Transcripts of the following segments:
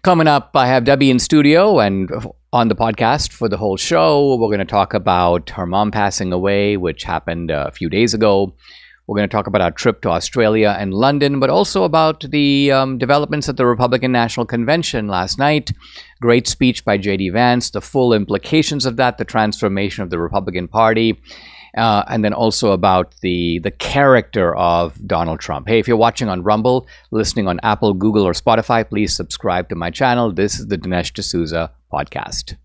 Coming up, I have Debbie in studio and on the podcast for the whole show. We're going to talk about her mom passing away, which happened a few days ago. We're going to talk about our trip to Australia and London, but also about the developments at the Republican National Convention last night. Great speech by J.D. Vance, the full implications of that, the transformation of the Republican Party, and then also about the character of Donald Trump. Hey, if you're watching on Rumble, listening on Apple, Google, or Spotify, please subscribe to my channel. This is the Dinesh D'Souza podcast.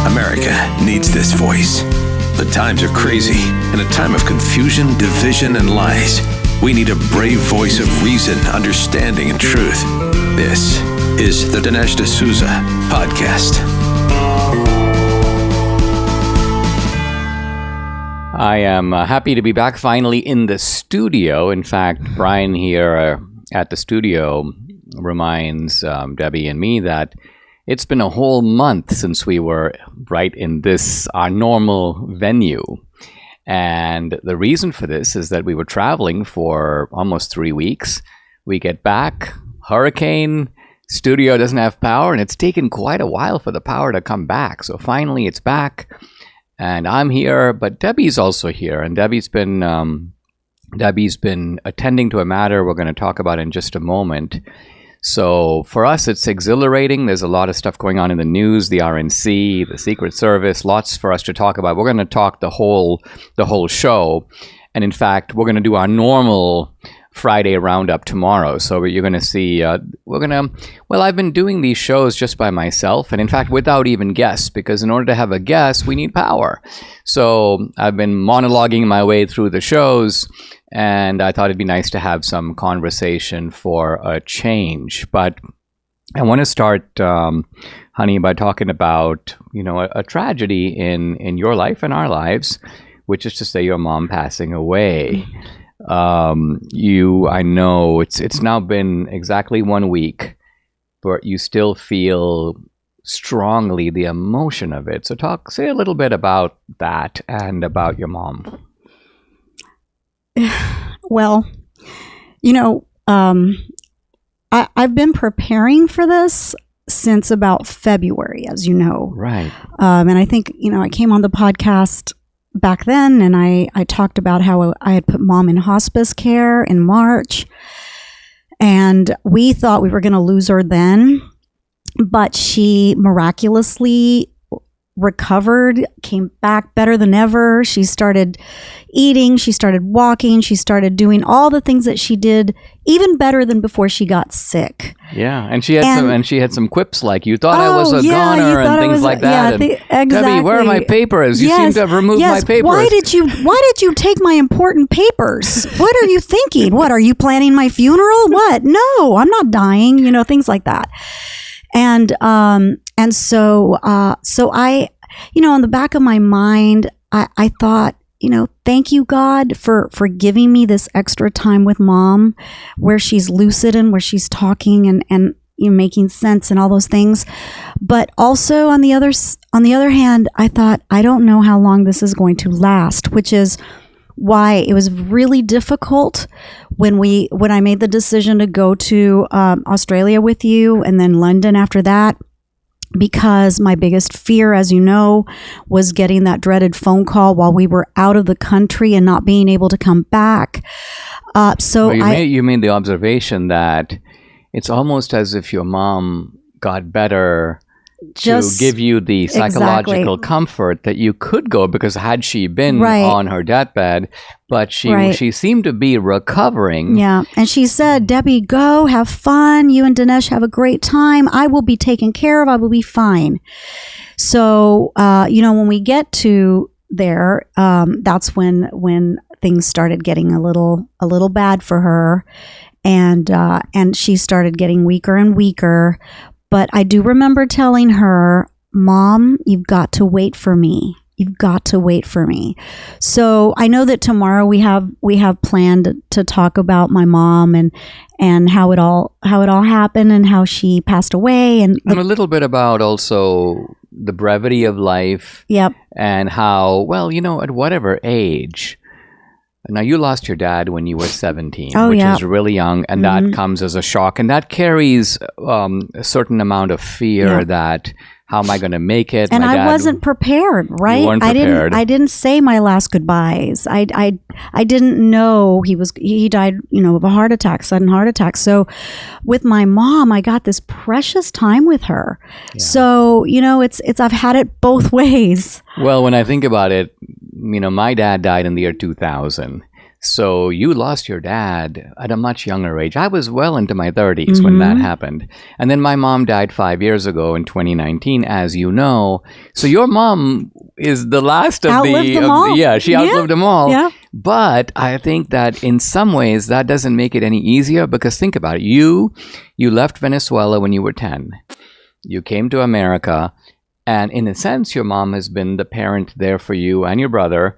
America needs this voice. The times are crazy. In a time of confusion, division, and lies, we need a brave voice of reason, understanding, and truth. This is the Dinesh D'Souza podcast. I am happy to be back finally in the studio. In fact, Brian here at the studio reminds Debbie and me that it's been a whole month since we were right in this, our normal venue. And the reason for this is that we were traveling for almost 3 weeks. We get back, hurricane, studio doesn't have power, and it's taken quite a while for the power to come back. So finally it's back, and I'm here, but Debbie's also here. And Debbie's been attending to a matter we're going to talk about in just a moment. So for us, it's exhilarating. There's a lot of stuff going on in the news, the RNC, the Secret Service, lots for us to talk about. We're going to talk the whole show. And in fact, we're going to do our normal Friday roundup tomorrow. So you're going to see, I've been doing these shows just by myself. And in fact, without even guests, because in order to have a guest, we need power. So I've been monologuing my way through the shows. And I thought it'd be nice to have some conversation for a change. But I want to start, honey, by talking about, a tragedy in your life and our lives, which is to say your mom passing away. I know it's now been exactly 1 week, but you still feel strongly the emotion of it. So say a little bit about that and about your mom. Well, I've been preparing for this since about February, as you know. Right. And I think, I came on the podcast back then and I talked about how I had put mom in hospice care in March. And we thought we were going to lose her then, but she miraculously recovered, came back better than ever. She started eating, she started walking, she started doing all the things that she did even better than before she got sick. Yeah, and she had some quips like, you thought I was a goner and things like that. Yeah, exactly. Debbie, where are my papers? You seem to have removed my papers. Why did you take my important papers? What are you thinking? What, are you planning my funeral? What? No, I'm not dying, things like that. And so I, on the back of my mind, I thought, thank you, God, for giving me this extra time with mom where she's lucid and where she's talking and making sense and all those things. But also on the other hand, I thought, I don't know how long this is going to last, which is why it was really difficult when I made the decision to go to Australia with you and then London after that, because my biggest fear, as you know, was getting that dreaded phone call while we were out of the country and not being able to come back. You made the observation that it's almost as if your mom got better to give you the psychological comfort that you could go, because had she been on her deathbed, but she seemed to be recovering. Yeah, and she said, Debbie, go, have fun. You and Dinesh have a great time. I will be taken care of. I will be fine. So, when we get to there, that's when things started getting a little bad for her, and she started getting weaker and weaker. But I do remember telling her, Mom, you've got to wait for me. You've got to wait for me. So I know that tomorrow we have planned to talk about my mom and how it all happened and how she passed away, and a little bit about also the brevity of life. Yep. And how, well, at whatever age. Now, you lost your dad when you were 17, which is really young, and that comes as a shock, and that carries a certain amount of fear that, how am I going to make it? And I wasn't prepared, right? You weren't prepared. I didn't say my last goodbyes. I didn't know he died, of a heart attack, sudden heart attack. So with my mom, I got this precious time with her. Yeah. So, it's I've had it both ways. Well, when I think about it, my dad died in the year 2000. So you lost your dad at a much younger age. I was well into my 30s when that happened. And then my mom died 5 years ago in 2019, as you know. So your mom is the last of outlived them all. She outlived them all. Yeah. But I think that in some ways that doesn't make it any easier, because think about it. You left Venezuela when you were 10. You came to America. And in a sense, your mom has been the parent there for you and your brother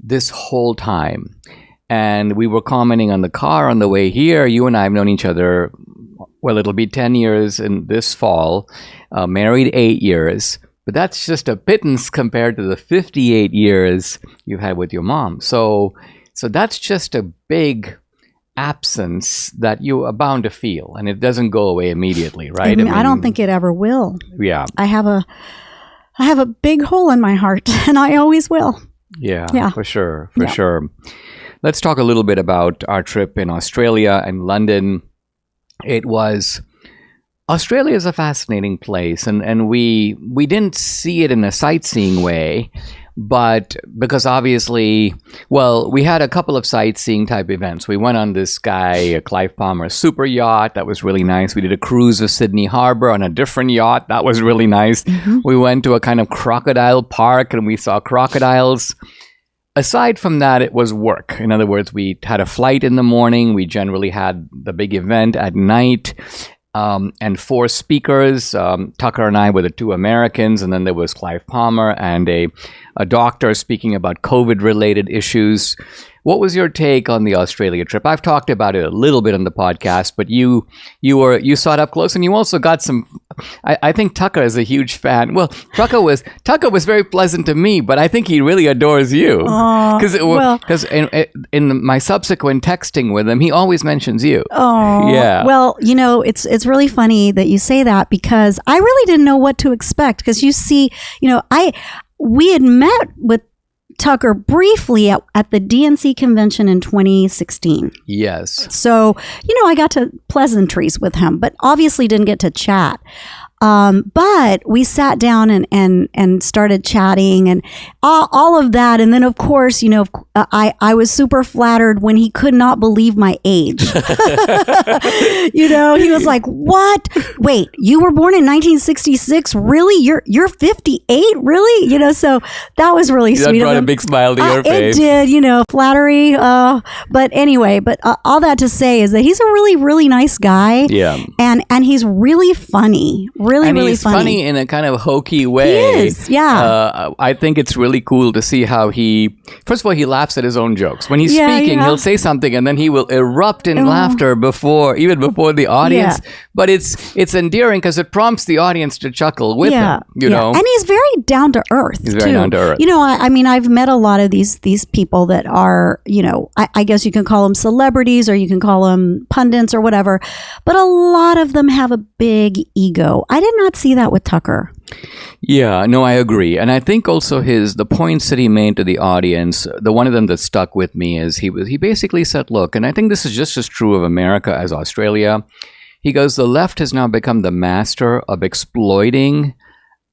this whole time. And we were commenting on the car on the way here. You and I have known each other, well, it'll be 10 years in this fall, married 8 years. But that's just a pittance compared to the 58 years you've had with your mom. So that's just a big absence that you are bound to feel. And it doesn't go away immediately, right? I don't think it ever will. Yeah. I have a big hole in my heart, and I always will. Yeah. For sure. Let's talk a little bit about our trip in Australia and London. Australia is a fascinating place, and we didn't see it in a sightseeing way, but because obviously, well, we had a couple of sightseeing type events. We went on this guy, Clive Palmer super yacht. That was really nice. We did a cruise of Sydney Harbor on a different yacht. That was really nice. We went to a kind of crocodile park and we saw crocodiles. Aside from that, it was work. In other words, we had a flight in the morning. We generally had the big event at night. And 4 speakers. Tucker and I were the 2 Americans, and then there was Clive Palmer and a doctor speaking about COVID-related issues. What was your take on the Australia trip? I've talked about it a little bit on the podcast, but you saw it up close, and you also got some. I think Tucker is a huge fan. Well, Tucker was very pleasant to me, but I think he really adores you because in my subsequent texting with him, he always mentions you. Oh, yeah. Well, it's really funny that you say that, because I really didn't know what to expect. Because you see, we had met with Tucker briefly at the DNC convention in 2016. Yes. So, I got to pleasantries with him, but obviously didn't get to chat. But we sat down and started chatting and all of that. And then, of course, I was super flattered when he could not believe my age. He was like, "What? Wait, you were born in 1966? Really? You're 58? Really?" So that was really sweet. That brought a big smile to your face. It did, flattery. But anyway, all that to say is that he's a really, really nice guy. Yeah. And he's really funny. Really funny in a kind of hokey way. He is, yeah. I think it's really cool to see how first of all, he laughs at his own jokes. When he's speaking, he'll say something and then he will erupt in laughter even before the audience. Yeah. But it's endearing because it prompts the audience to chuckle with him, And he's very down to earth. He's very down to earth. I've met a lot of these people that are, I guess you can call them celebrities or you can call them pundits or whatever. But a lot of them have a big ego. I did not see that with Tucker. Yeah, no, I agree. And I think also the points that he made to the audience, the one of them that stuck with me is he basically said, look, and I think this is just as true of America as Australia. He goes, the left has now become the master of exploiting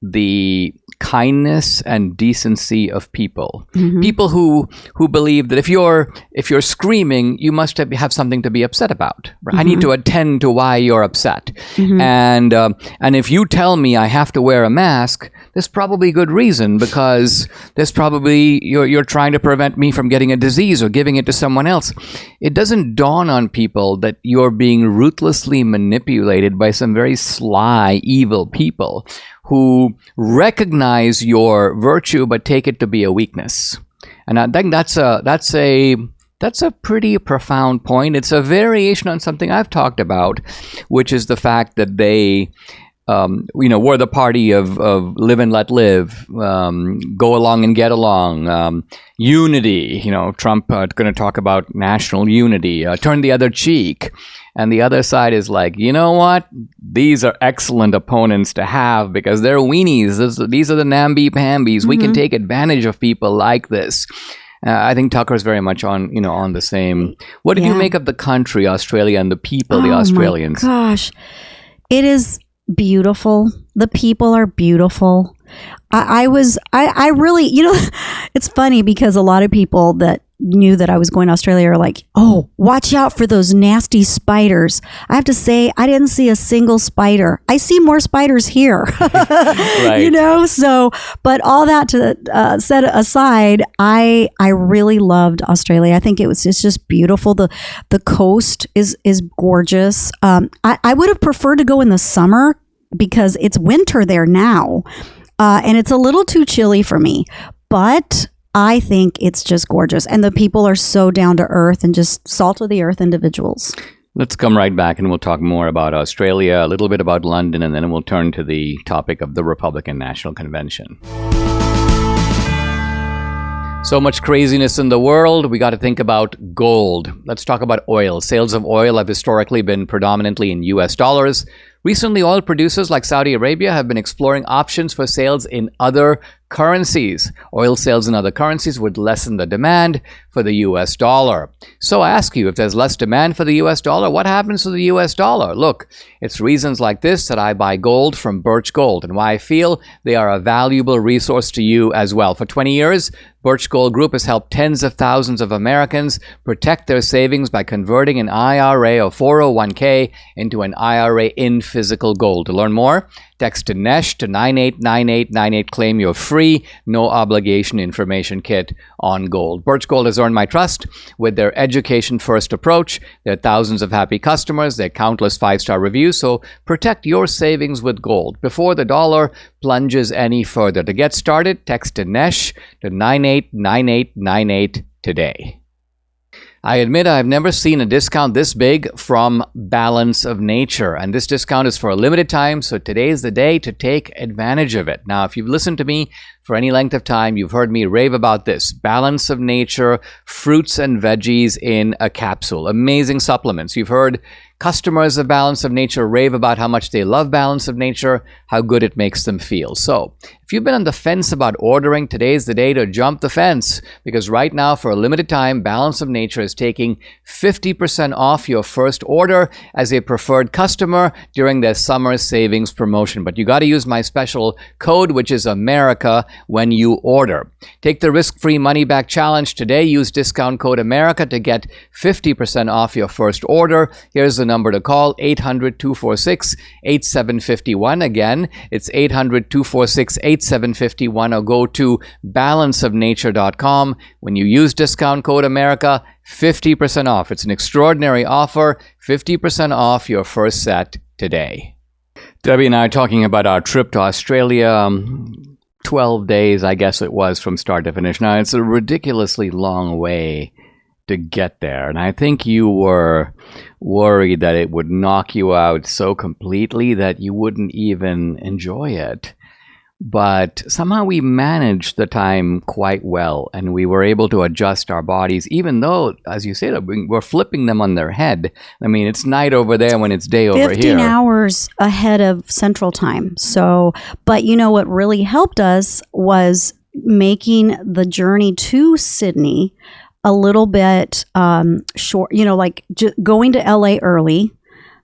the kindness and decency of people. Mm-hmm. People who believe that if you're screaming, you must have something to be upset about. Right? Mm-hmm. I need to attend to why you're upset. Mm-hmm. And if you tell me I have to wear a mask, there's probably good reason, because there's probably you're trying to prevent me from getting a disease or giving it to someone else. It doesn't dawn on people that you're being ruthlessly manipulated by some very sly, evil people who recognize your virtue but take it to be a weakness. And I think that's a pretty profound point. It's a variation on something I've talked about, which is the fact that they, we're the party of live and let live, go along and get along, unity. Trump going to talk about national unity, turn the other cheek. And the other side is like, you know what? These are excellent opponents to have because they're weenies. These are the namby-pambies. We can take advantage of people like this. I think Tucker's very much on the same. What did you make of the country, Australia, and the people, the Australians? Oh my gosh, it is beautiful. The people are beautiful. I really, it's funny because a lot of people that knew that I was going to Australia are like, oh, watch out for those nasty spiders. I have to say, I didn't see a single spider. I see more spiders here, right. So, but all that to set aside, I really loved Australia. I think it's just beautiful. The coast is gorgeous. I would have preferred to go in the summer because it's winter there now. And it's a little too chilly for me, but I think it's just gorgeous. And the people are so down to earth and just salt of the earth individuals. Let's come right back and we'll talk more about Australia, a little bit about London, and then we'll turn to the topic of the Republican National Convention. So much craziness in the world. We got to think about gold. Let's talk about oil. Sales of oil have historically been predominantly in US dollars. Recently, oil producers like Saudi Arabia have been exploring options for sales in other currencies. Oil sales in other currencies would lessen the demand for the US dollar. So I ask you, if there's less demand for the US dollar, what happens to the US dollar? Look, it's reasons like this that I buy gold from Birch Gold and why I feel they are a valuable resource to you as well. For 20 years, Birch Gold Group has helped tens of thousands of Americans protect their savings by converting an IRA or 401k into an IRA in physical gold. To learn more, text Dinesh to 989898. Claim your free, no obligation information kit on gold. Birch Gold has earned my trust with their education-first approach. There are thousands of happy customers, their countless 5-star reviews, so protect your savings with gold before the dollar plunges any further. To get started, text Dinesh to 989898 today. I admit I've never seen a discount this big from Balance of Nature, and this discount is for a limited time, so today is the day to take advantage of it. Now, if you've listened to me for any length of time, you've heard me rave about this. Balance of Nature, fruits and veggies in a capsule. Amazing supplements. You've heard customers of Balance of Nature rave about how much they love Balance of Nature, how good it makes them feel. So, if you've been on the fence about ordering, today's the day to jump the fence, because right now, for a limited time, Balance of Nature is taking 50% off your first order as a preferred customer during their summer savings promotion. But you got to use my special code, which is America, when you order. Take the risk-free money-back challenge today. Use discount code America to get 50% off your first order. Here's the number to call, 800-246-8751. Again, it's 800-246-8751, or go to balanceofnature.com. When you use discount code America, 50% off. It's an extraordinary offer, 50% off your first set today. Debbie and I are talking about our trip to Australia. 12 days, I guess it was, from start to finish. Now, it's a ridiculously long way to get there. And I think you were worried that it would knock you out so completely that you wouldn't even enjoy it. But somehow we managed the time quite well, and we were able to adjust our bodies, even though, as you said, we're flipping them on their head. I mean, it's night over there when it's day over here. 15 hours ahead of Central Time. So, but what really helped us was making the journey to Sydney a little bit short, like going to LA early,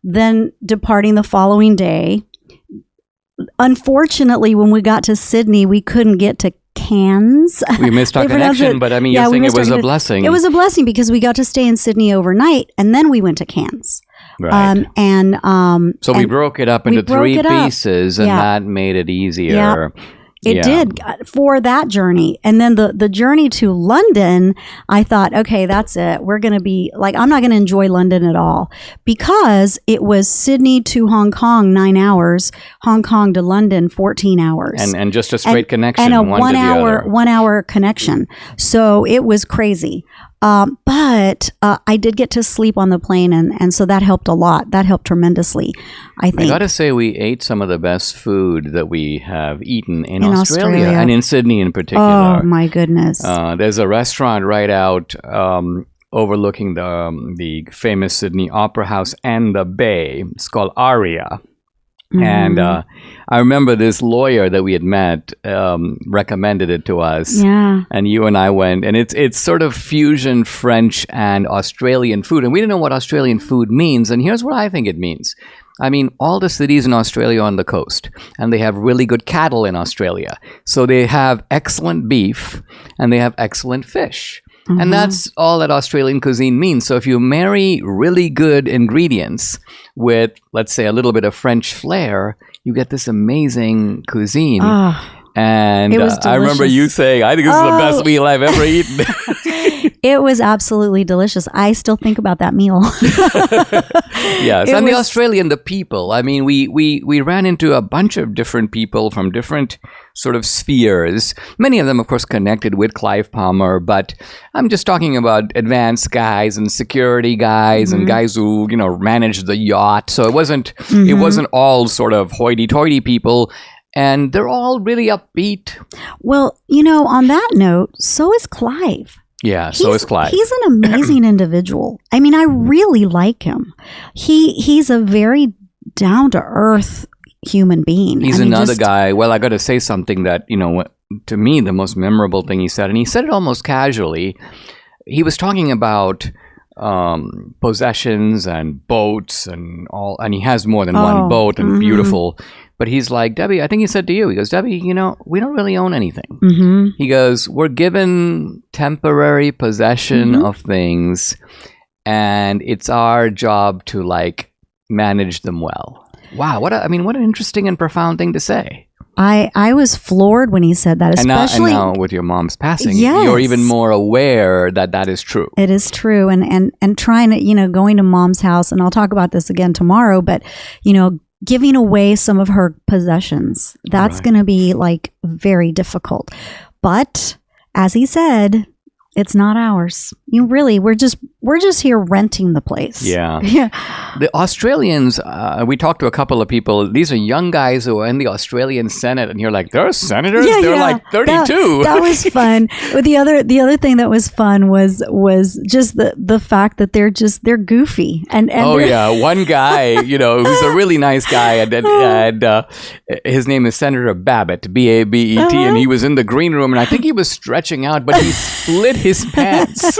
then departing the following day. Unfortunately, when we got to Sydney, we couldn't get to Cairns. We missed our connection, but I mean, you're saying it was a blessing. It was a blessing because we got to stay in Sydney overnight, and then we went to Cairns. Right. So we broke it up into 3 pieces, and that made it easier. It Yeah. did for that journey. And then the journey to London, I thought, okay, that's it. We're going to be like, I'm not going to enjoy London at all, because it was Sydney to Hong Kong, 9 hours, Hong Kong to London, 14 hours. And just a straight connection. And a one to the other. 1 hour connection. So it was crazy. But I did get to sleep on the plane, and so that helped a lot. That helped tremendously, I think. I got to say, we ate some of the best food that we have eaten in Australia and in Sydney in particular. Oh, my goodness. There's a restaurant right out overlooking the famous Sydney Opera House and the bay. It's called Aria. And I remember this lawyer that we had met recommended it to us. Yeah. And you and I went, and it's sort of fusion French and Australian food. And we didn't know what Australian food means. And here's what I think it means. I mean, all the cities in Australia are on the coast, and they have really good cattle in Australia. So they have excellent beef, and they have excellent fish. And that's all that Australian cuisine means. So if you marry really good ingredients with, let's say, a little bit of French flair, you get this amazing cuisine. And It was I remember you delicious. saying, I think this is the best meal I've ever eaten. It was absolutely delicious. I still think about that meal. Yes, It and the was- Australian, the people. I mean, we ran into a bunch of different people from different sort of spheres. Many of them, of course, connected with Clive Palmer, but I'm just talking about advanced guys and security guys and guys who, managed the yacht. So it wasn't all sort of hoity-toity people. And they're all really upbeat. Well, on that note, so is Clive. Yeah, so is Clive. He's an amazing individual. I mean, I really like him. He's a very down-to-earth human being. He's And he another just- guy. Well, I got to say something that, to me, the most memorable thing he said, and he said it almost casually. He was talking about possessions and boats and all, and he has more than one boat and beautiful. But he's like, Debbie, I think he said to you, he goes, Debbie, we don't really own anything. He goes, we're given temporary possession of things, and it's our job to manage them well. Wow, what an interesting and profound thing to say. I was floored when he said that, And especially now with your mom's passing, Yes. you're even more aware that is true. It is true. And trying to, going to mom's house, and I'll talk about this again tomorrow, but, giving away some of her possessions, that's going to be very difficult. But as he said, it's not ours. We're just here renting the place. Yeah. Yeah. The Australians, we talked to a couple of people. These are young guys who are in the Australian Senate, and you're like, they're senators? They're like 32. That was fun. But the other thing that was fun was just the fact that they're goofy and Oh yeah, one guy, who's a really nice guy, and his name is Senator Babbitt, Babet, and he was in the green room, and I think he was stretching out, but he split his pants,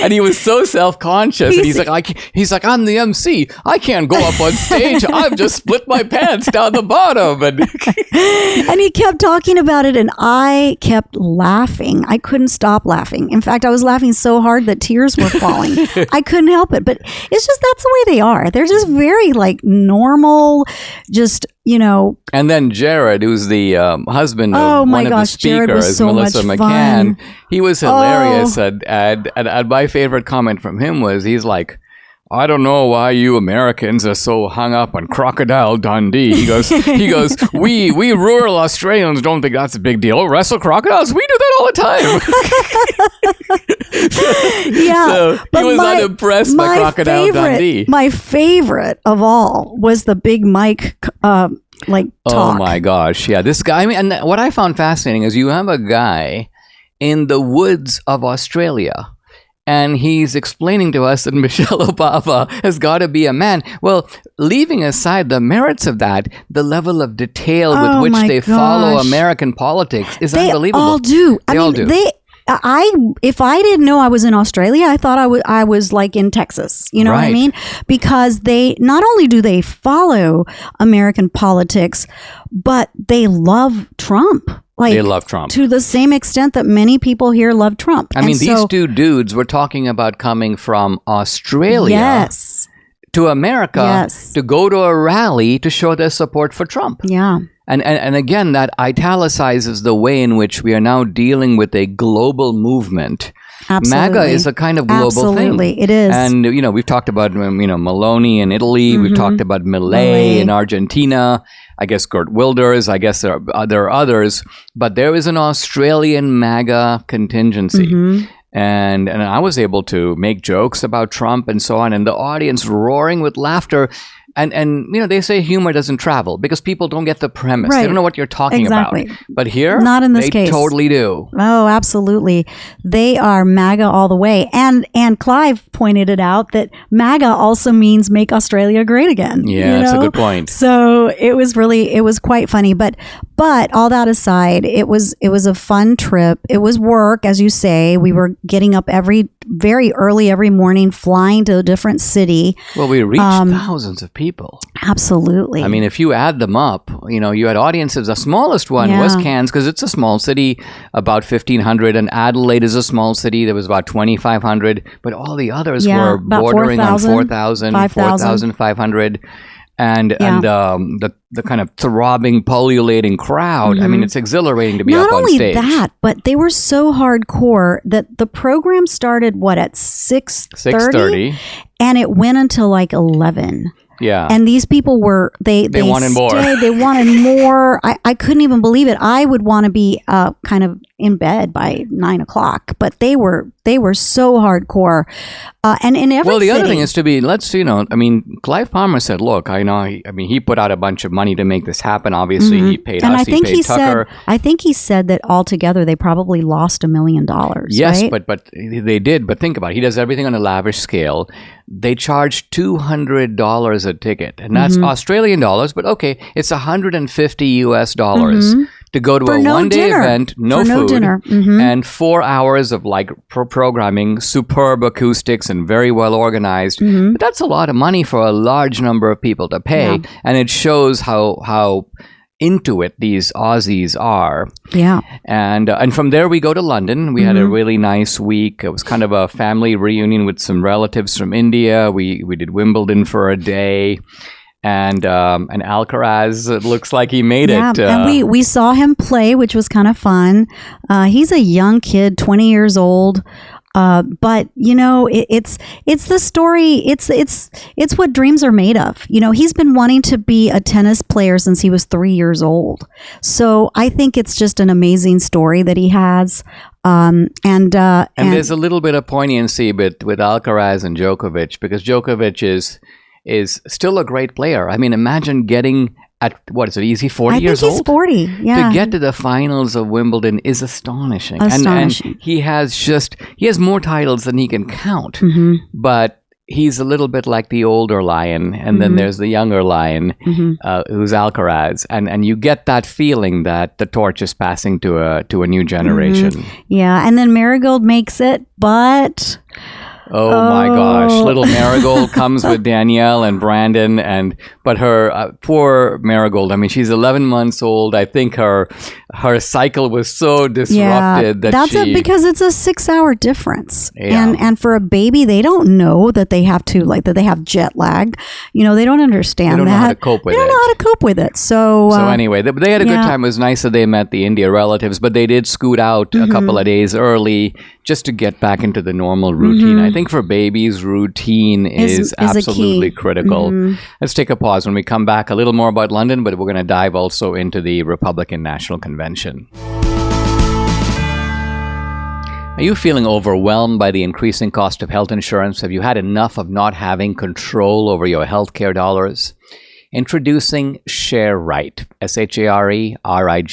and he was so self-conscious, and he's like, I'm the MC, I can't go up on stage, I've just split my pants down the bottom, and he kept talking about it, and I kept laughing. I couldn't stop laughing. In fact, I was laughing so hard that tears were falling. I couldn't help it, but it's just that's the way they are. They're just very normal, just And then Jared, who's the husband Oh of my one gosh, of the Jared was speakers, so Melissa much McCann, fun. he was hilarious. And my favorite comment from him was, he's like, I don't know why you Americans are so hung up on Crocodile Dundee. He goes, we rural Australians don't think that's a big deal. Wrestle crocodiles? We do that all the time. Yeah, So he was unimpressed by Crocodile Dundee. My favorite of all was the Big Mike talk. Oh my gosh. Yeah, this guy, and what I found fascinating is you have a guy in the woods of Australia, and he's explaining to us that Michelle Obama has got to be a man. Well, leaving aside the merits of that, the level of detail with which my they follow gosh. American politics is They unbelievable. all do. They all do. If I didn't know I was in Australia, I thought I was in Texas. You know what I Right. mean? Because they not only do they follow American politics, but they love Trump. They love Trump. to the same extent that many people here love Trump. I mean, And these so- two dudes were talking about coming from Australia Yes. to America to go to a rally to show their support for Trump. Yeah. And again, that italicizes the way in which we are now dealing with a global movement. Absolutely. MAGA is a kind of global thing. It is. And, we've talked about, Maloney in Italy. We've talked about Milei in Argentina. I guess Geert Wilders. I guess there are others. But there is an Australian MAGA contingency. And I was able to make jokes about Trump and so on, and the audience roaring with laughter. And they say humor doesn't travel because people don't get the premise. Right. They don't know what you're talking about. But here, not in this case. They totally do. Oh, absolutely. They are MAGA all the way. And Clive pointed it out that MAGA also means make Australia great again. Yeah, that's a good point. So it was quite funny. But all that aside, it was a fun trip. It was work, as you say. We were getting up very early every morning, flying to a different city. Well, we reached thousands of people. Absolutely. I mean, if you add them up, you had audiences. The smallest one was Cairns because it's a small city, about 1,500, and Adelaide is a small city. There was about 2,500, but all the others were bordering 4,000, on 4,000, 4,500. And the kind of throbbing, pullulating crowd. I mean, it's exhilarating to be up on stage. Not only that, but they were so hardcore that the program started, at 6:30? And it went until like 11. Yeah. And these people were, they wanted more. They wanted more. I couldn't even believe it. I would want to be kind of in bed by 9 o'clock, but they were so hardcore. And in every the other thing is to be, Clive Palmer said, look, he put out a bunch of money to make this happen. Obviously, he paid us, he paid Tucker. I think he said that altogether they probably lost $1 million. Yes, right? but they did. But think about it. He does everything on a lavish scale. They charge $200 a ticket, and that's Australian dollars. But okay, it's $150 US to go to a one-day event, no food, dinner. and 4 hours of programming, superb acoustics, and very well organized. But that's a lot of money for a large number of people to pay, and it shows how into it these Aussies are. Yeah. And from there we go to London. We had a really nice week. It was kind of a family reunion with some relatives from India. We did Wimbledon for a day. And Alcaraz, it looks like he made it. And we saw him play, which was kind of fun. He's a young kid, 20 years old. But it's the story. It's what dreams are made of. He's been wanting to be a tennis player since he was 3 years old. So I think it's just an amazing story that he has. And there's a little bit of poignancy with Alcaraz and Djokovic, because Djokovic is still a great player. I mean, imagine getting at, what is it, easy 40 years old? I think he's 40, yeah. To get to the finals of Wimbledon is astonishing. And he has more titles than he can count. But he's a little bit like the older lion, and then there's the younger lion, who's Alcaraz. And you get that feeling that the torch is passing to a new generation. Yeah, and then Marigold makes it, but... Oh my gosh. Little Marigold comes with Danielle and Brandon, but her poor Marigold, I mean, she's 11 months old. I think her cycle was so disrupted that's it, because it's a 6-hour difference. Yeah. And for a baby, they don't know that they have to, that they have jet lag. They don't understand that. They don't know how to cope with it. They don't know how to cope with it. So anyway, they had a good time. It was nice that they met the India relatives, but they did scoot out a couple of days early just to get back into the normal routine. I think for babies, routine is absolutely critical. Let's take a pause. When we come back, a little more about London, but we're going to dive also into the Republican National Convention. Are you feeling overwhelmed by the increasing cost of health insurance? Have you had enough of not having control over your healthcare dollars? Introducing ShareRight, ShareRight,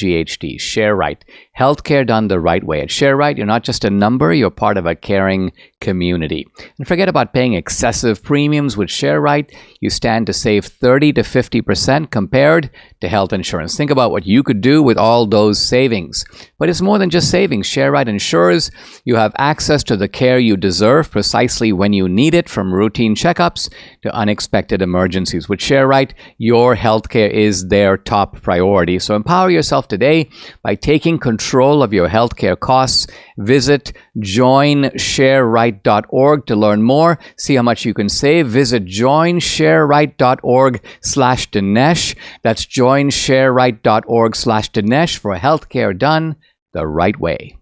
ShareRight. Healthcare done the right way. At ShareRight, you're not just a number, you're part of a caring community. And forget about paying excessive premiums. With ShareRight, you stand to save 30 to 50% compared to health insurance. Think about what you could do with all those savings. But it's more than just savings. ShareRight ensures you have access to the care you deserve precisely when you need it, from routine checkups to unexpected emergencies. With ShareRight, your healthcare is their top priority. So empower yourself today by taking control control of your healthcare costs. Visit joinshareright.org to learn more. See how much you can save. Visit joinshareright.org/Dinesh. That's joinshareright.org/Dinesh for healthcare done the right way.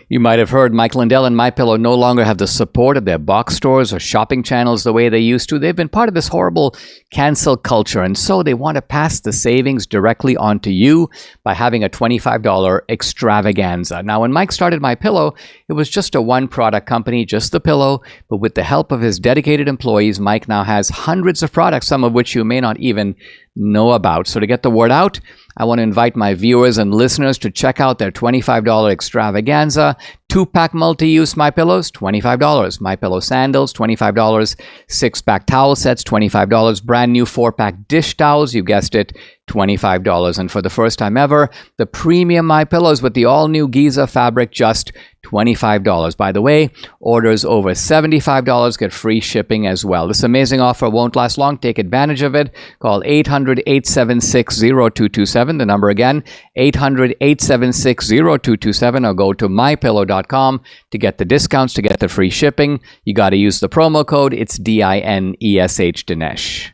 You might have heard Mike Lindell and MyPillow no longer have the support of their box stores or shopping channels the way they used to. They've been part of this horrible cancel culture, and so they want to pass the savings directly on to you by having a $25 extravaganza. Now, when Mike started MyPillow, it was just a one-product company, just the pillow, but with the help of his dedicated employees, Mike now has hundreds of products, some of which you may not even know about. So to get the word out, I want to invite my viewers and listeners to check out their $25 extravaganza. 2-pack multi-use MyPillows, $25. MyPillow sandals, $25. 6-pack towel sets, $25. Brand new 4-pack dish towels, you guessed it, $25. And for the first time ever, the premium MyPillows with the all-new Giza fabric, just $25. By the way, orders over $75 get free shipping as well. This amazing offer won't last long. Take advantage of it. Call 800-876-0227. The number again, 800-876-0227, or go to mypillow.com to get the discounts, to get the free shipping. You got to use the promo code. It's DINESH, Dinesh.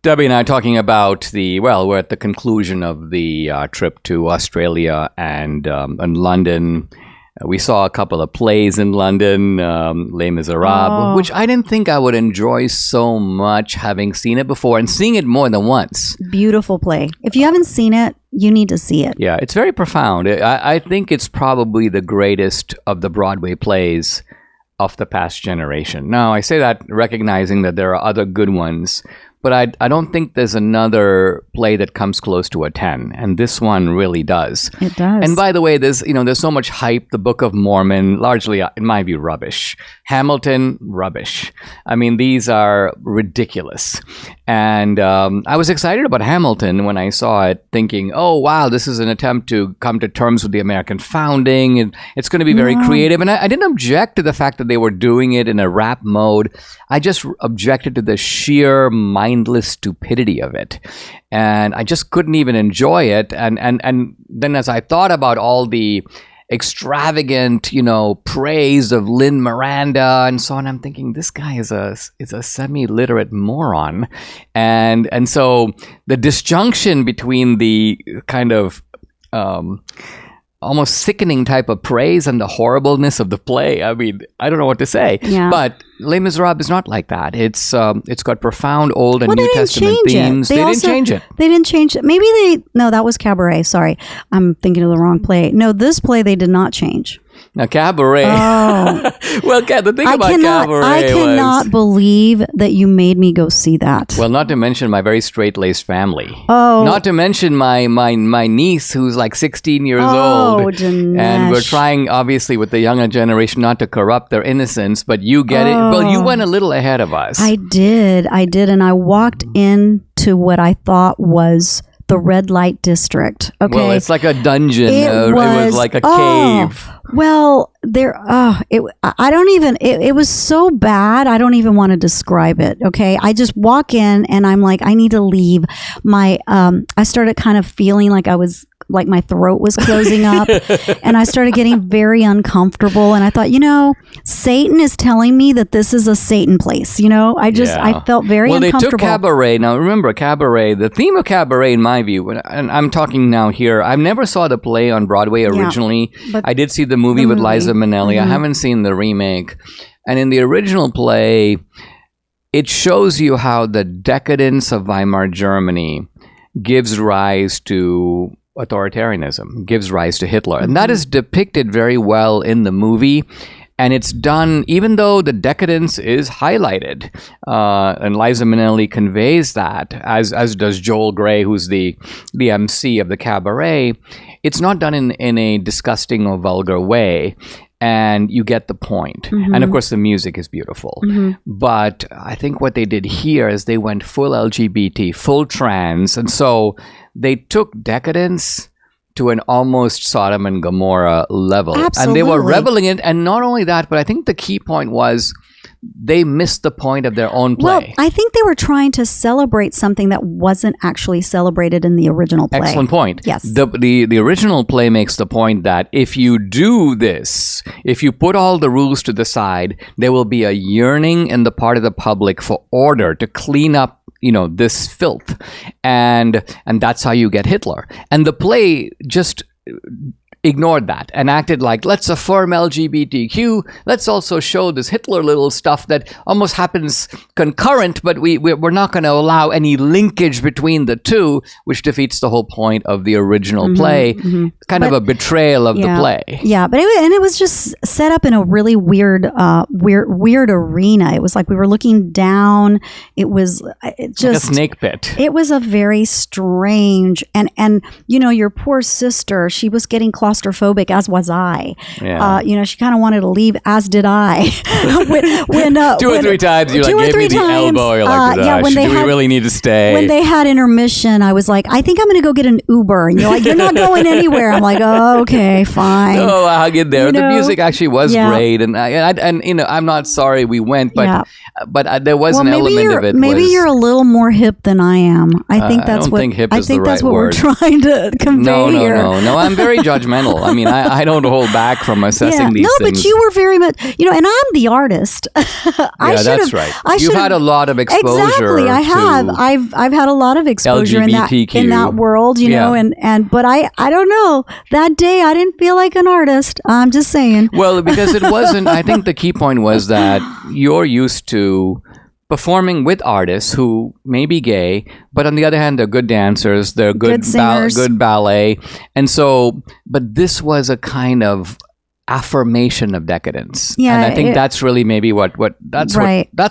Debbie and I are talking about we're at the conclusion of the trip to Australia and London. We saw a couple of plays in London, Les Miserables, which I didn't think I would enjoy so much, having seen it before and seeing it more than once. Beautiful play. If you haven't seen it, you need to see it. Yeah, it's very profound. I think it's probably the greatest of the Broadway plays of the past generation. Now, I say that recognizing that there are other good ones, but I don't think there's another play that comes close to a 10, and this one really does. It does. And by the way, there's so much hype. The Book of Mormon, largely, in my view, rubbish. Hamilton, rubbish. I mean, these are ridiculous. And I was excited about Hamilton when I saw it, thinking, oh, wow, this is an attempt to come to terms with the American founding, and it's going to be very creative. And I didn't object to the fact that they were doing it in a rap mode. I just objected to the sheer mindless stupidity of it. And I just couldn't even enjoy it. And then as I thought about all the extravagant, praise of Lin Miranda and so on, I'm thinking, this guy is a semi-literate moron. And so the disjunction between the kind of almost sickening type of praise and the horribleness of the play, I mean, I don't know what to say. Yeah. But Les Miserables is not like that. It's got profound Old and New Testament themes. They didn't change it. They didn't change it. Maybe no, that was Cabaret. Sorry. I'm thinking of the wrong play. No, this play they did not change. Now, Cabaret. Oh. Well, the thing about Cabaret I cannot believe that you made me go see that. Well, not to mention my very straight-laced family. Oh. Not to mention my niece, who's like 16 years old. Dinesh. And we're trying, obviously, with the younger generation, not to corrupt their innocence, but you get it. Well, you went a little ahead of us. I did. And I walked into what I thought was the red light district. Okay. Well, it's like a dungeon. It was like a cave. Well, it was so bad. I don't even want to describe it. Okay. I just walk in and I'm like, I need to leave. I started kind of feeling like my throat was closing up and I started getting very uncomfortable. And I thought, Satan is telling me that this is a Satan place. I felt very uncomfortable. They took Cabaret. Now, remember, Cabaret, the theme of Cabaret, in my view, and I'm talking now here, I never saw the play on Broadway originally. Yeah, I did see the movie with Liza Minnelli. Mm-hmm. I haven't seen the remake. And in the original play, it shows you how the decadence of Weimar Germany gives rise to authoritarianism, gives rise to Hitler. And that is depicted very well in the movie. And it's done, even though the decadence is highlighted, and Liza Minnelli conveys that, as does Joel Grey, who's the MC of the Cabaret. It's not done in a disgusting or vulgar way. And you get the point. Mm-hmm. And of course, the music is beautiful. Mm-hmm. But I think what they did here is they went full LGBT, full trans. And so they took decadence to an almost Sodom and Gomorrah level. Absolutely. And they were reveling in it. And not only that, but I think the key point was they missed the point of their own play. Well, I think they were trying to celebrate something that wasn't actually celebrated in the original play. Excellent point. Yes. The original play makes the point that if you do this, if you put all the rules to the side, there will be a yearning in the part of the public for order to clean up, this filth. And that's how you get Hitler. And the play just ignored that and acted like, let's affirm LGBTQ. Let's also show this Hitler little stuff that almost happens concurrent, but we're not going to allow any linkage between the two, which defeats the whole point of the original play. Kind of a betrayal of the play. Yeah, but it was just set up in a really weird arena. It was like we were looking down. It was just like a snake pit. It was a very strange and your poor sister, she was getting claustrophobic, as was I. Yeah. She kind of wanted to leave, as did I. when two or three times you gave me the elbow. You're like, do we really need to stay? When they had intermission, I was like, I think I'm going to go get an Uber. And you're like, you're not going anywhere. I'm like, oh, okay, fine. No, I'll get there. The music actually was great, and I'm not sorry we went, but there was an element of it. Maybe you're a little more hip than I am. I think that's I don't think hip is the right that's what word. we're trying to convey here. No. I'm very judgmental. I mean, I don't hold back from assessing these things. No, but you were very much, and I'm the artist. That's right. You've had a lot of exposure. Exactly, I have. I've had a lot of exposure in that world, but I don't know. That day I didn't feel like an artist. I'm just saying. Well, because it wasn't. I think the key point was that you're used to performing with artists who may be gay, but on the other hand, they're good dancers, they're good singers, good ballet. And so, but this was a kind of affirmation of decadence. Yeah, and I think that's really maybe that's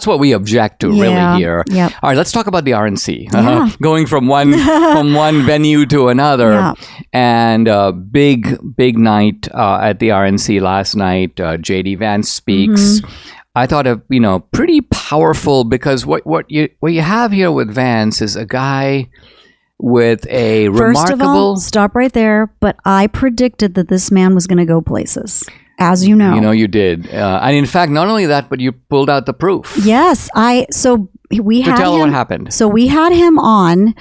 what we object to really here. Yep. All right, let's talk about the RNC. Going from one venue to another. Yeah. And big night at the RNC last night. JD Vance speaks. I thought of, pretty powerful, because what you have here with Vance is a guy with a remarkable... First of all, stop right there. But I predicted that this man was going to go places, as you know. You did. And in fact, not only that, but you pulled out the proof. Yes. Tell what happened. So we had him on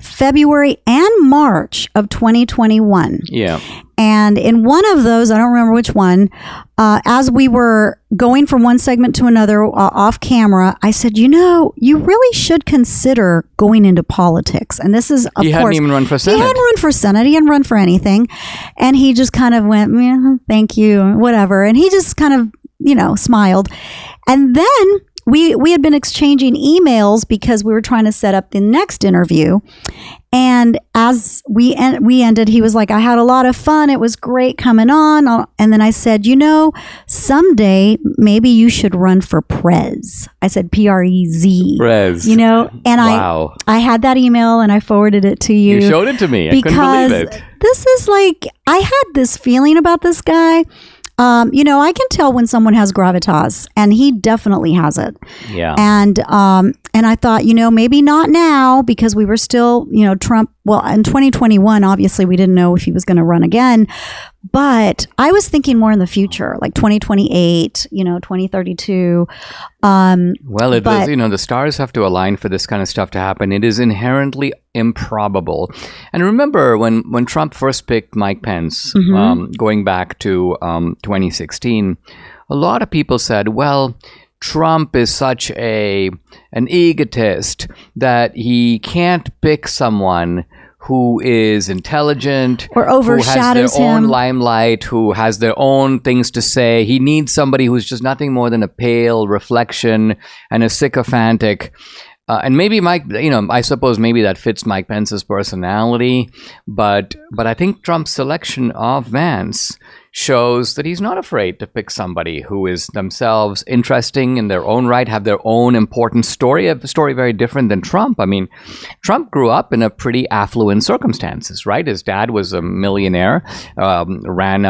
February and March of 2021. Yeah. And in one of those, I don't remember which one, as we were going from one segment to another off camera, I said, you really should consider going into politics. And this is, of course... He hadn't even run for Senate. He hadn't run for Senate. He hadn't run for anything. And he just kind of went, thank you, whatever. And he just kind of, smiled. And then... We had been exchanging emails because we were trying to set up the next interview. And as we ended, he was like, I had a lot of fun. It was great coming on. And then I said, someday maybe you should run for Prez. I said Prez. Prez. And wow. I had that email and I forwarded it to you. You showed it to me. I couldn't believe it. This is like, I had this feeling about this guy. I can tell when someone has gravitas, and he definitely has it. Yeah. And I thought, maybe not now, because we were still, Trump. Well, in 2021, obviously, we didn't know if he was going to run again. But I was thinking more in the future, like 2028, 2032. Well, it was, the stars have to align for this kind of stuff to happen. It is inherently improbable. And remember when Trump first picked Mike Pence, going back to 2016, a lot of people said, well, Trump is such an egotist that he can't pick someone who is intelligent, or overshadows who has their own limelight, who has their own things to say. He needs somebody who's just nothing more than a pale reflection and a sycophantic. And maybe Mike, I suppose maybe that fits Mike Pence's personality, but I think Trump's selection of Vance shows that he's not afraid to pick somebody who is themselves interesting in their own right, have their own important story, a story very different than Trump. I mean, Trump grew up in a pretty affluent circumstances, right? His dad was a millionaire, ran,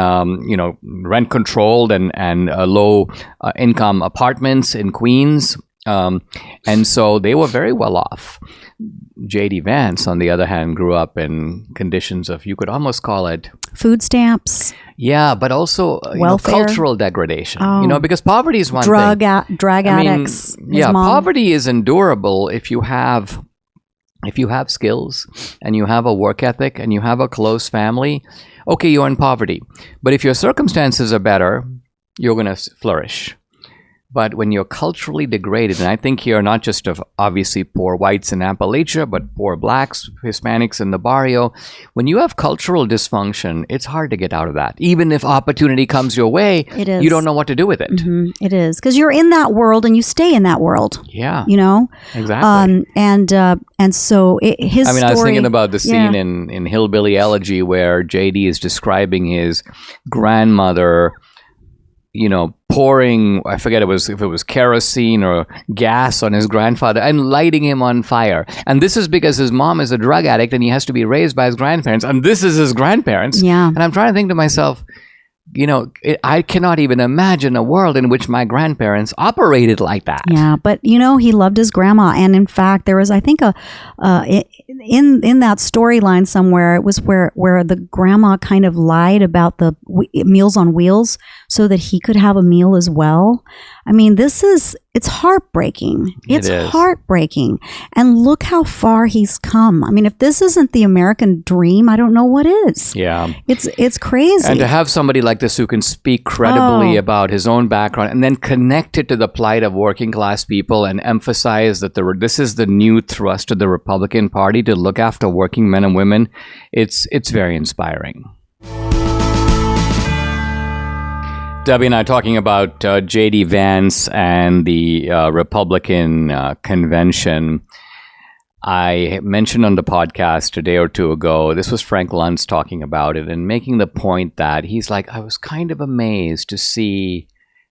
rent-controlled and low income apartments in Queens. And so they were very well off. J.D. Vance, on the other hand, grew up in conditions of, you could almost call it... food stamps. Yeah, but also Welfare. cultural degradation. Oh. Because poverty is one drug thing. drug addicts. His mom. Poverty is endurable if you have skills and you have a work ethic and you have a close family. Okay, you're in poverty, but if your circumstances are better, you're going to flourish. But when you're culturally degraded, and I think here not just of obviously poor whites in Appalachia, but poor blacks, Hispanics in the barrio, when you have cultural dysfunction, it's hard to get out of that. Even if opportunity comes your way, It is. you don't know what to do with it. Mhm. It is, because you're in that world and you stay in that world. Yeah, And exactly. so his story. I was thinking about the scene Yeah. in Hillbilly Elegy where JD is describing his grandmother, pouring, I forget if it was kerosene or gas on his grandfather and lighting him on fire. And this is because his mom is a drug addict and he has to be raised by his grandparents. And this is his grandparents. Yeah. And I'm trying to think to myself, I cannot even imagine a world in which my grandparents operated like that. Yeah, but he loved his grandma, and in fact, there was, I think, in that storyline somewhere, it was where the grandma kind of lied about the Meals on Wheels so that he could have a meal as well. I mean, it's heartbreaking. It's It is. heartbreaking, and look how far he's come. I mean, if this isn't the American dream, I don't know what is. Yeah. It's crazy. And to have somebody like this who can speak credibly about his own background and then connect it to the plight of working class people and emphasize that this is the new thrust of the Republican Party to look after working men and women, it's very inspiring. Debbie and I are talking about J.D. Vance and the Republican convention. I mentioned on the podcast a day or two ago, this was Frank Luntz talking about it and making the point that he's like, I was kind of amazed to see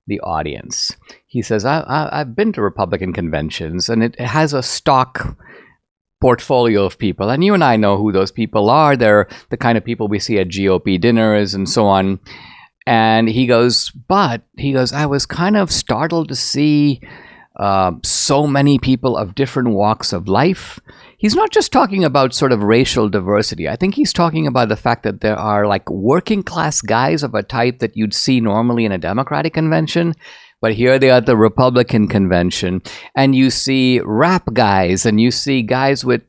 the audience. He says, I've been to Republican conventions and it has a stock portfolio of people. And you and I know who those people are. They're the kind of people we see at GOP dinners and so on. And he goes, I was kind of startled to see so many people of different walks of life. He's not just talking about sort of racial diversity. I think he's talking about the fact that there are like working class guys of a type that you'd see normally in a Democratic convention. But here they are at the Republican convention, and you see rap guys, and you see guys with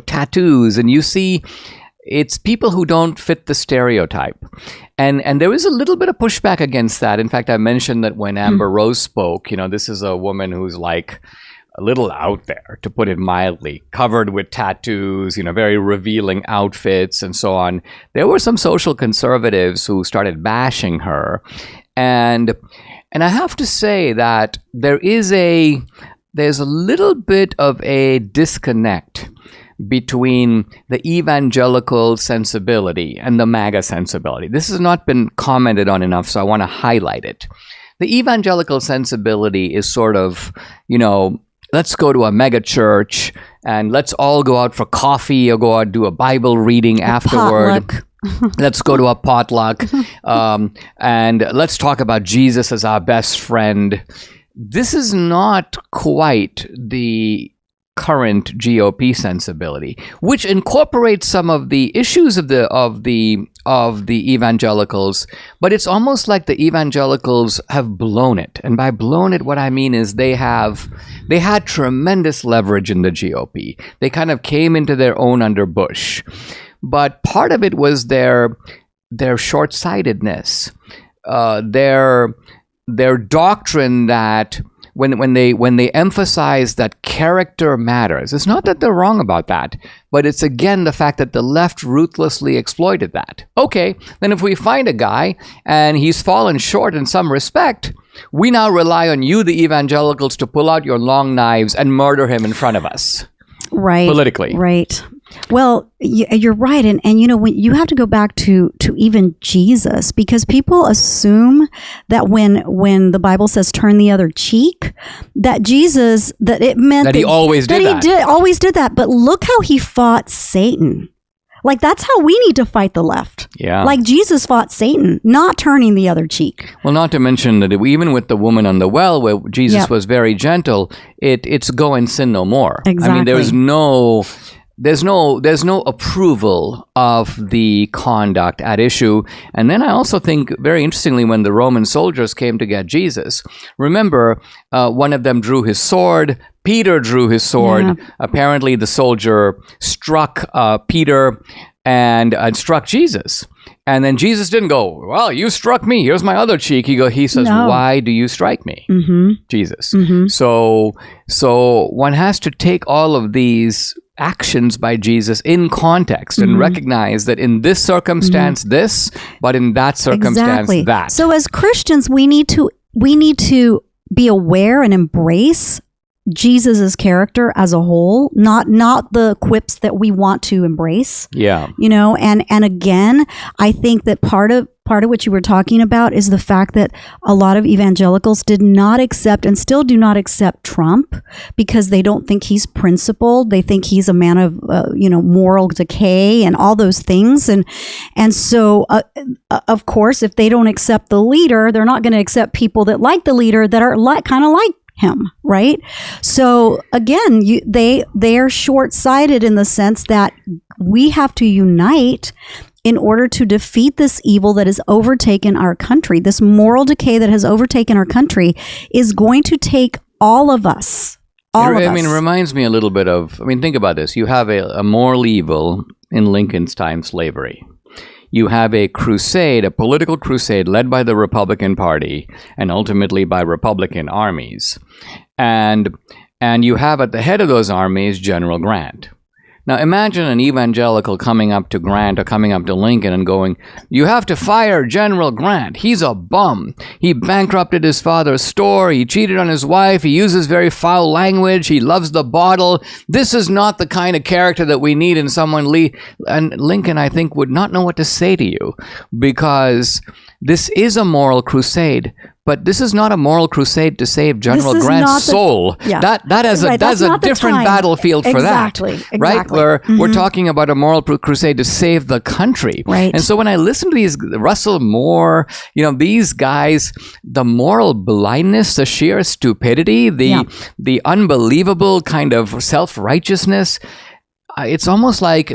tattoos, and you see it's people who don't fit the stereotype. And there is a little bit of pushback against that. In fact, I mentioned that when Amber Rose spoke, this is a woman who's like a little out there, to put it mildly, covered with tattoos, very revealing outfits and so on. There were some social conservatives who started bashing her. And I have to say that there's a little bit of a disconnect between the evangelical sensibility and the MAGA sensibility. This has not been commented on enough, so I want to highlight it. The evangelical sensibility is sort of, let's go to a mega church and let's all go out for coffee or go out and do a Bible reading afterward. Potluck. Let's go to a potluck and let's talk about Jesus as our best friend. This is not quite the current GOP sensibility, which incorporates some of the issues of the evangelicals, but it's almost like the evangelicals have blown it. And by blown it, what I mean is they had tremendous leverage in the GOP. They kind of came into their own under Bush. But part of it was their short-sightedness, their doctrine that when they emphasize that character matters, it's not that they're wrong about that, but it's again the fact that the left ruthlessly exploited that. Okay, then if we find a guy and he's fallen short in some respect, we now rely on you, the evangelicals, to pull out your long knives and murder him in front of us. Right. Politically. Right. Well, you're right. And when you have to go back to even Jesus, because people assume that when the Bible says turn the other cheek, that Jesus, that it meant that he always did that. He always did that. But look how he fought Satan. Like, that's how we need to fight the left. Yeah. Like Jesus fought Satan, not turning the other cheek. Well, not to mention that even with the woman on the well, where Jesus was very gentle, it's go and sin no more. Exactly. I mean, there's no there's no approval of the conduct at issue. And then I also think, very interestingly, when the Roman soldiers came to get Jesus, remember, one of them drew his sword. Peter drew his sword. Yeah. Apparently, the soldier struck Peter and struck Jesus. And then Jesus didn't go, well, you struck me. Here's my other cheek. He says, No. why do you strike me? Jesus. So one has to take all of these actions by Jesus in context and recognize that in this circumstance, this, but in that circumstance, that. So as Christians, we need to be aware and embrace Jesus's character as a whole, not the quips that we want to embrace. Yeah. And again, I think that part of what you were talking about is the fact that a lot of evangelicals did not accept and still do not accept Trump because they don't think he's principled. They think he's a man of moral decay and all those things. And so of course, if they don't accept the leader, they're not going to accept people that like the leader that are kind of like him, right? So again, they are short-sighted in the sense that we have to unite in order to defeat this evil that has overtaken our country. This moral decay that has overtaken our country is going to take all of us. It reminds me a little bit of, think about this. You have a moral evil in Lincoln's time, slavery. You have a crusade, a political crusade led by the Republican Party and ultimately by Republican armies. And you have at the head of those armies General Grant. Now imagine an evangelical coming up to Grant or coming up to Lincoln and going, you have to fire General Grant. He's a bum. He bankrupted his father's store. He cheated on his wife. He uses very foul language. He loves the bottle. This is not the kind of character that we need in someone. And Lincoln, I think, would not know what to say to you because this is a moral crusade. But this is not a moral crusade to save General Grant's soul. Yeah. That's a different battlefield for that. Exactly. Right? We're talking about a moral crusade to save the country. Right. And so when I listen to these Russell Moore, these guys, the moral blindness, the sheer stupidity, the unbelievable kind of self-righteousness, it's almost like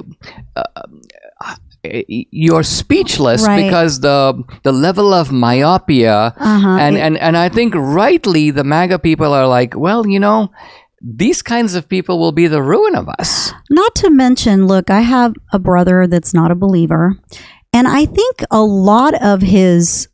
you're speechless because the level of myopia and I think rightly the MAGA people are like, well, these kinds of people will be the ruin of us. Not to mention, look, I have a brother that's not a believer, and I think a lot of his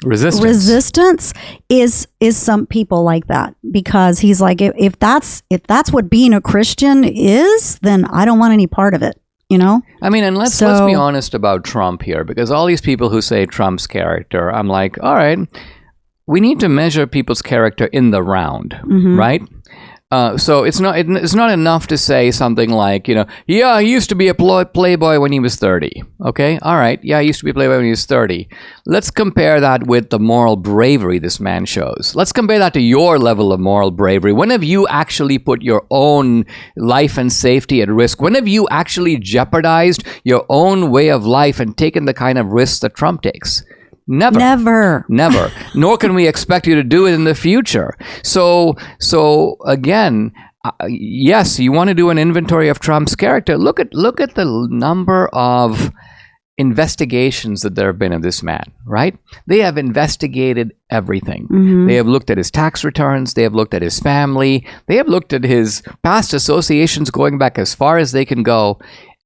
resistance is some people like that, because he's like, if that's what being a Christian is, then I don't want any part of it. And let's be honest about Trump here, because all these people who say Trump's character, I'm like, all right, we need to measure people's character in the round, right? So it's not enough to say something like, yeah, he used to be a playboy when he was 30. Okay, all right, yeah, he used to be a playboy when he was 30. Let's compare that with the moral bravery this man shows. Let's compare that to your level of moral bravery. When have you actually put your own life and safety at risk? When have you actually jeopardized your own way of life and taken the kind of risks that Trump takes? Never. Nor can we expect you to do it in the future. So again, yes, you want to do an inventory of Trump's character. Look at the number of investigations that there have been of this man, right? They have investigated everything. They have looked at his tax returns. They have looked at his family. They have looked at his past associations going back as far as they can go.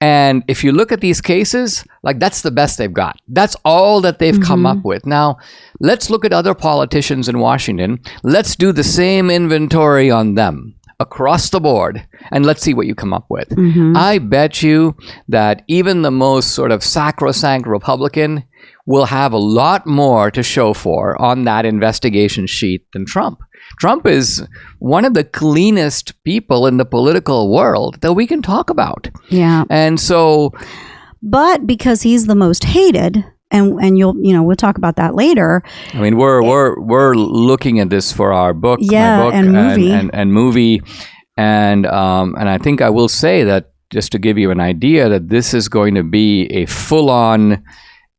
And if you look at these cases, that's the best they've got. That's all that they've come up with. Now, let's look at other politicians in Washington. Let's do the same inventory on them across the board, and let's see what you come up with. I bet you that even the most sort of sacrosanct Republican will have a lot more to show for on that investigation sheet than Trump. Trump is one of the cleanest people in the political world that we can talk about. Yeah. And so, but because he's the most hated, and we'll talk about that later. We're looking at this for our book, my book, and movie. And I think I will say that, just to give you an idea, that this is going to be a full-on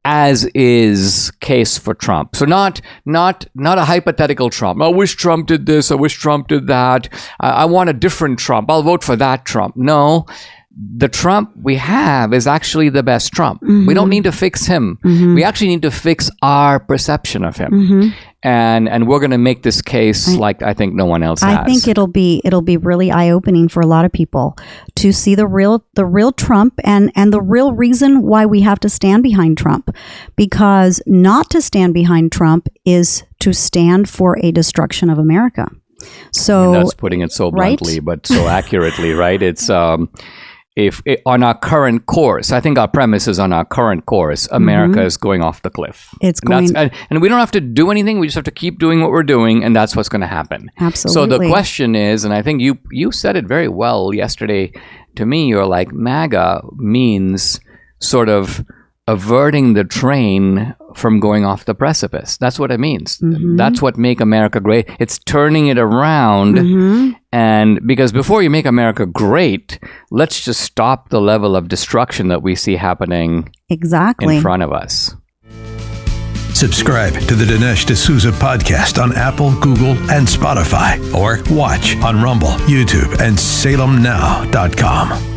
as is case for Trump. So not a hypothetical Trump. I wish Trump did this. I wish Trump did that. I want a different Trump. I'll vote for that Trump. No, the Trump we have is actually the best Trump. We don't need to fix him. We actually need to fix our perception of him. And we're going to make this case like I think no one else has. I think it'll be really eye-opening for a lot of people to see the real Trump and the real reason why we have to stand behind Trump. Because not to stand behind Trump is to stand for a destruction of America. So that's putting it so bluntly, but so accurately, right? It's if on our current course, I think our premise is on our current course, America is going off the cliff. And we don't have to do anything. We just have to keep doing what we're doing, and that's what's going to happen. Absolutely. So the question is, and I think you said it very well yesterday to me, you're like, MAGA means sort of averting the train from going off the precipice. That's what it means. That's what make America great. It's turning it around. And because before you make America great, let's just stop the level of destruction that we see happening in front of us. Subscribe to the Dinesh D'Souza podcast on Apple, Google, and Spotify, or watch on Rumble, YouTube, and SalemNow.com.